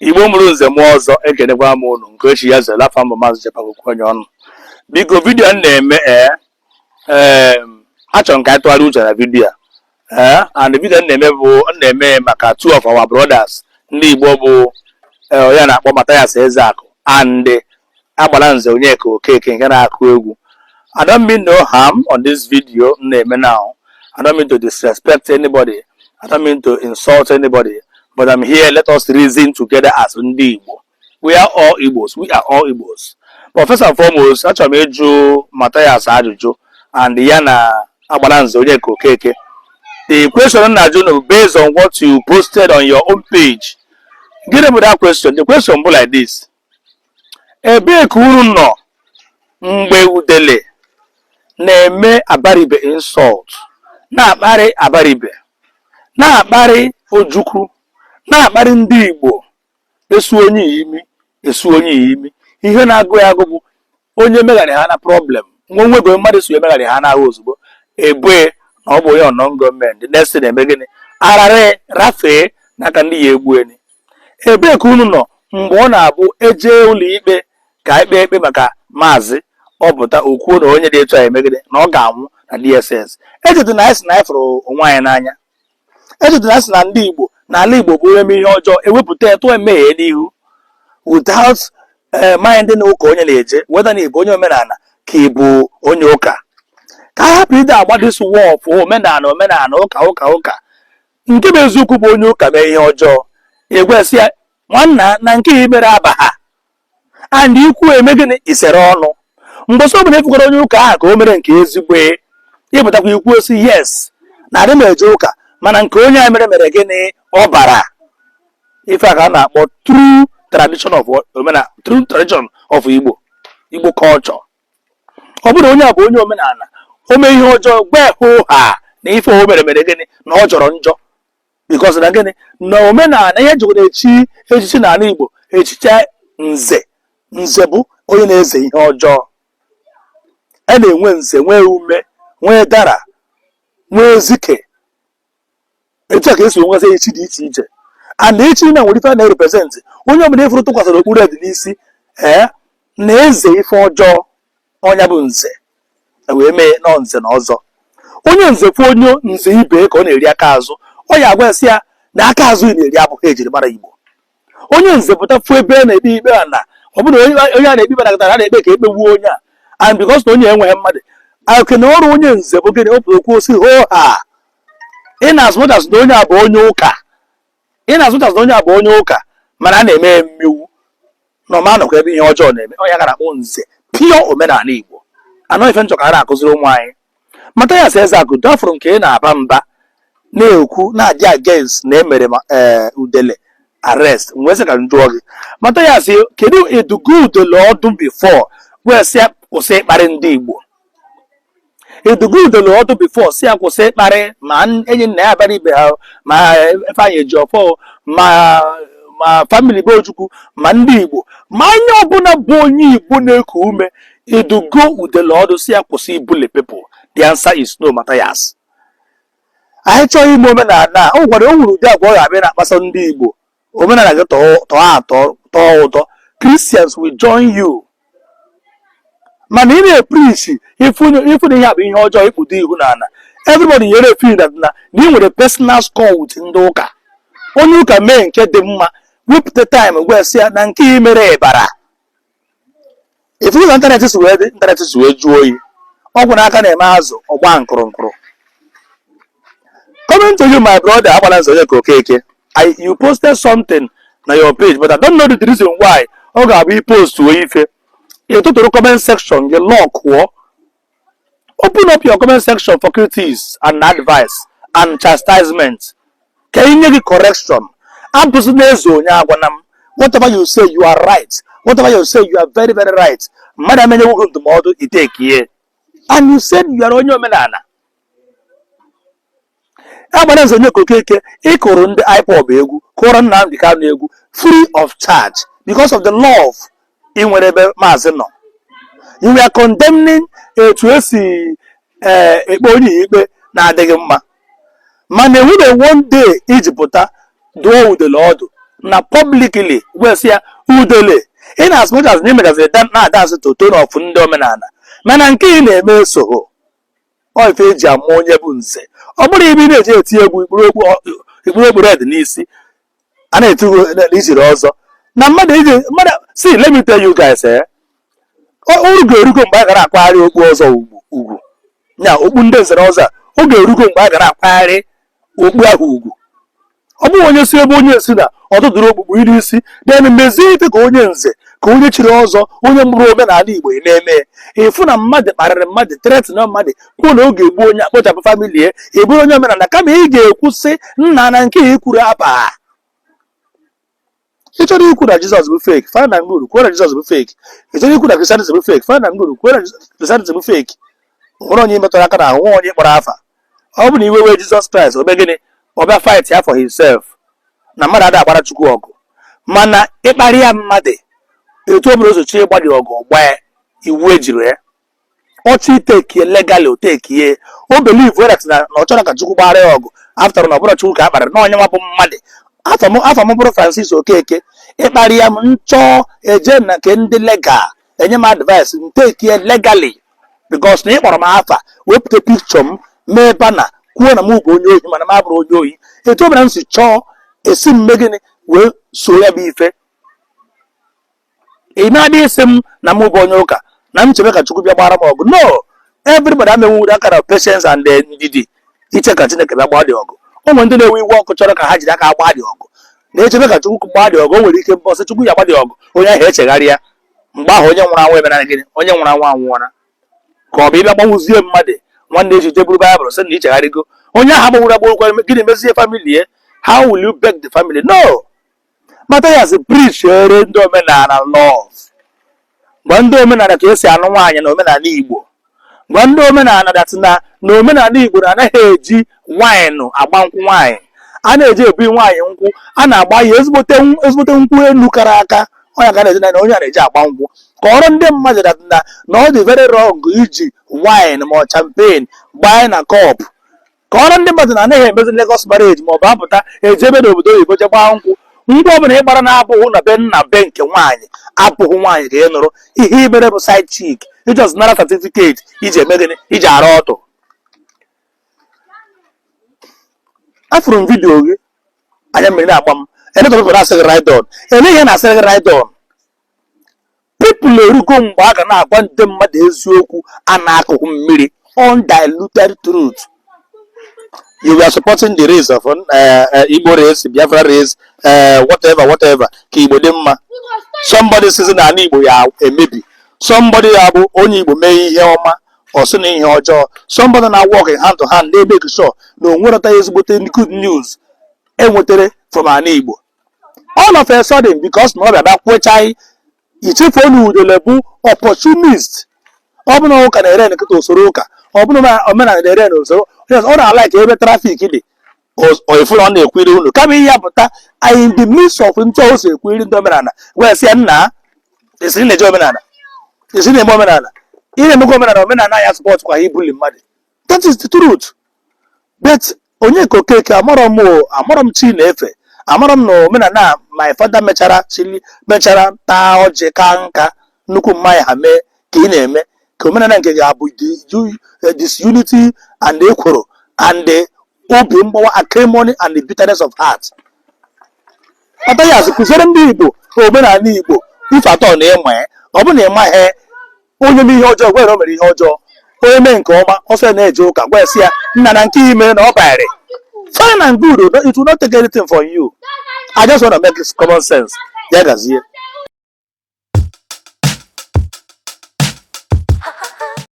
Igbo mụrụ nze mụọ ọzọ ekenekwa m unu nke echi ya zere afọ mbụ Maazị Jpac onye ọnụ. Biko vidiyo m na-eme achọrọ m ka anyị tụgharịa uche na vidiyo a and vidiyo m na-eme maka two of our brothers ndị Igbo bụ ya na-akpọ Mathias Ezeaku and Agbala Nze Onyeka Okeke nke na-akụ egwu. I don't mean no harm on this video na-eme now. I don't mean to disrespect anybody. I don't mean to insult anybody. But I'm here, let us reason together as Ndi Igbo. We are all Igbos. We are all Igbos. But first and foremost, achọrọ m ịjụ Mathias ajụjụ and ya na Agbala Nze Onyeka Okeke. The question na-ajụ based on what you posted on your own page. Give me that question. The question be like this. Ebee ka unu nọ mgbe Udele na-eme Abaribe insult, na-akparị Abaribe, na-akparị Ojukwu, na-akparị ndị Igbo, esu onye imi, ihe na-agụ ya agụ bụ onye megharị ha na problem, nwebe mmadụ so emegharị ha na ahụ ozugbo, ebue na ọ bụ onye ọnọ gọọmenti, next na-eme gịnị, ararị rafee n'aka ndị ya egbu eni. Ebee ka unu nọ mgbe ọ na-abụ eje ụlọ ikpe ka ikpe ekpe maka maazị ọpụta okwuo na onye dị etu a emegide na ọ ga-anwụ na DSS. Echetu na anyị si na anyị fụrụ onwe anyị n'anya. Echetu na anyị si na ndị Igbo na ala Igbo bụ eme ihe ọjọọ ewepụta etu emeghe n'ihu without mind na ụka onye na-eje whether na Igbo onye omenala ka Igbo onye ụka. Ka a hapụ ide agba this war of omenala ụka nke bụ eziokwu bụ onye ụka mee ihe ọjọọ egwesi ya nwanna na nke imere aba ha and ikwu eme gịnị isere ọnụ mgbe so bụ na efugoro onye ụka ahụ ka o mere nke ezigbo ịpụtakwa ikwu osi yes na adị m eje ụka mana nke onye a mere gịnị ọ bara ife a ka a na-akpọ true tradition of Igbo culture. Ọ bụrụ onye a bụ onye omenala o mee ihe ọjọọ gbe hụ ha na ife o mere gịnị na ọ jọrọ njọ because na gịnị na omenala ihe jụrụ echichi n'ala Igbo echiche nze bụ onye na-eze ihe ọjọọ. A na-enwe nze nwee ume nwee dara nwee ezike etu a ka esi nwezi echi dị iche iche and echi na nwere ife na-represent onye ọbụla ifuru tụkwasịrị okpuru dị n'isi na-eze ife ọjọọ ọnya bụ nze wee mee nọ nze na ọzọ. Onye nze fụ onye nze ibe ka ọ na-eri aka azụ ọ ya agwa ya na aka azụ na-eri abụghị ejiri mara Igbo. Onye nze pụta fụ ebe a na-ekpe ikpe na ọ bụrụ onye a na-ekpe ikpe na na-ekpe ka ekpegbuo onye a and because na onye enweghị mmadụ ake na ọrụ onye nze bụ gịnị o okwu osi ho ha ị na-azụtas na onye a bụ onye ụka mana a na-eme mmewu na ọmanọkwa ebe ihe ọjọọ na-eme onye gara akpọ nze pure omenala Igbo anọ ife nchọkara akụziri ụmụ anyị. Mathias Ezeaku dafụrụ nke ị na-aba mba na-ekwu na-adị against na emere Udele arrest mgbe sị ka njụọ gị Mathias kedu edugo Udele ọdụ before wee sị kwụsị ịkparị ndị Igbo edugo Udele ọdụ before sị kwụsị ịkparị ma enyi nna ya abara ibe ha ma Ifeanyi Ejiofor ma family be Ojukwu ma ndị Igbo ma onye ọbụla bụ onye Igbo na-eku ume edugo Udele ọdụ sị kwụsị ibuli people? The answer is no, Mathias. Anyị chọrọ ime omenala o gwara o nwere ụdị agwa ọ ga-abịa na-akpasa ndị Igbo omenala gị tọọ ụtọ Christians will join you mana ị na-epreach ifu na ihe a bụ ihe ọjọọ ikpudo ihu n'ala everybody nyere feel that na ị nwere personal score with ndị ụka. Onye ụka mee nke dị mma wepụta time gwesị ya na nke ị mere bara ifu na ịntanetị si wee jụọ oyi ọgwụ n'aka na-eme azụ ọgba nkụrụ. Coming to you, my brother Agbala Nze Onyeka Okeke, you posted something on your page, but I don't know the reason why. Okay, we post to ife. You go to the comment section, you lock open up your comment section for critiques and advice and chastisement. Can you give correction? Whatever you say, you are right. Whatever you say, you are very, very right. Madam, you take here. And you said you are on your omenala. Agbala Nze Onyeka Okeke ịkụrụ ndị IPOB egwu kụrụ Nnamdi Kanu egwu free of charge because of the love ị nwere ebe maazị nọ. You were condemning etu esi ekpe onye ikpe na-adịghị mma mana enwere one day iji pụta duo Udele ọdụ na publicly wee sị ya udele in as much as na imegazi na-adasị to tone of ndị omenala mana nke ị na-eme esogho ọ ife eji ama onye bụ nze ọ bụrụ ibe ị na-eji eti egwu ikpuru egwu red n'isi a na-eti ijiri ọzọ na mmadụ see let me tell you guys uru ga-erugo mgbe a gara akpagharị okpu ọzọ ugwu nya okpu ndị nzere ọzọ a oge erugo mgbe a gara akpagharị okpu ahụ ugwu ọ bụghị onye si ebe onye si na ọtụtụrụ okpukpu iri isi then mezie ife ka onye nze ka onye chiri ọzọ onye mụrụ omenala Igbo na-eme ịfụ na mmadụ kparịrị mmadụ tret na mmadụ kwuo na oge egbu onye akpọchapụ famili ya eburu onye omenala kama ị ga-ekwu sị nna na nke ikwuru aba ị chọrọ ikwu na Jizọs bụ fake fana na nguru kwuo na Jizọs bụ fake ị chọrọ ikwu na Christianity bụ fake fana na nguru kwuo na Christianity bụ fake nwere onye metụrụ aka na ahụ nwa onye kpọrọ afa ọ bụ na iwe wee Jizọs Kraịst obe gịnị ọ bịa fight ya for himself na mmadụ ada agbara Chukwu ọgụ mana ịkparị ya mmadụ etu obere osochi ịgbadị ọgụ gbaa iwu ejiri ya ọchị itekie legali otekie o believe were na ọ chọrọ ka Chukwu gbara ya ọgụ after na ọ bụrụ Chukwu ka a kparịrị na onye nwa bụ mmadụ afọ m bụrụ Francis Okeke ịkparị ya m nchọ eje na nke ndị legal enye m advice ntekie legali because na ị kpọrọ m afa wepụta pikchọ m mee bana kwuo na m bụ onye ohi mana m abụrụ onye ohi etu obere m si chọọ esi mme gịnị wee so ya bụ ife ị na-adị isi m na m bụ onye ụka na m chebe ka Chukwu bịa gbara m ọgụ no everybody amenwu that kind of patience and ndidi iche ka Chineke bịa gbaa dị ọgụ ụmụ ndị na-ewe iwe ọkụ chọrọ ka ha jiri aka gbaa dị ọgụ na-echebe ka Chukwu gbaa dị ọgụ o nwere ike mbọsị Chukwu ya gba dị ọgụ onye ahụ echegharịa mgbe ahụ onye nwụrụ anwụ emere gịnị onye nwụrụ anwụ anwụọra ka ọ bụ ịbịa gbanwụzie mmadụ nwanne eji jeburu Baịbụl sị na ichegharịgo onye ahụ gbanwụrụ agbụrụkwa gịnị mezie famili ya how will you beg the family no Mathias preach ndị omenala love gwa ndị omenala ka esi anụ nwaanyị na omenala Igbo gwa ndị omenala dat na omenala Igbo na anaghị eji waịnụ agba nkwụ nwaanyị a na-eji ebi nwaanyị nkwụ a na-agba ya ezigbote nkwụ elu kara aka onye ga na-eji na onye a na-eji agba nkwụ ka ọrụ ndị mmadụ dat na ọ dị very wrong iji waịn ma ọ champagne gbaa na kọp ka ọrụ ndị mmadụ na anaghị emezi Lagos marriage ma ọ bụ apụta eji ebe n'obodo oyibo je gbaa nkwụ ngwa ọbụla ị gbara na-abụghị na be nna be nke nwaanyị abụghị nwaanyị ka ị nụrụ ihe ibere bụ side chick ijọs nara certificate iji eme gịnị iji arụ ọtụ afụrụ m vidiyo gị anya mmiri na-agba m enetọpụpụ na-asịghị right on ele ihe na-asịghị right on people erugo mgbe a ga na-agwa ndị mmadụ eziokwu a na-akụkụ mmiri undiluted truth. You were supporting the race of Igbo race, Biafra race, whatever. Ka Igbo dị mma. Somebody says na Igbo ya maybe. Somebody abụ onye Igbo mee ihe ọma, ọ sị na ihe ọjọọ. Somebody na work hand to hand, they make sure na onwereta ezigbote good news enwetere from ana Igbo. All of a sudden, because na ọ bịa kwechaghị ichefu onye Udele bụ opportunist. Ọ bụ na ụka na-ere nkịta usoro ụka. Ọ bụrụ na omenala na-ere n'usoro ọ na-ala ka ebe trafik dị ifụrụ ọ na-ekwiri unu kama ihe ya pụta anyị in the midst of ntụ ose ekwiri ndị omenala wee sị nna esi na-eje omenala esi na-eme omenala ị na-emekwa omenala ya support kwa ibuli mmadụ that is the truth. But onye ka Okeke amarọ m chi na-efe amarọ m na omenala my father mechara taa ọjị ka nka nnukwu mmanya ha mee ka ị na-eme ka omenala nke ga-abụ disunity and ekworo and obi mgbawa acrimony and the bitterness of heart. Mathias kụziere ndị Igbo omenala Igbo ife atọ na ịma ọ bụ na ịma ihe onye mee ihe ọjọọ gwere o mere ihe ọjọọ onye mee nke ọma ọsọ na-eje ụka gwa esi ya nna na nke ime na ọ banyere fine and good it will not take anything from you. I just want to make common sense. Ya gazie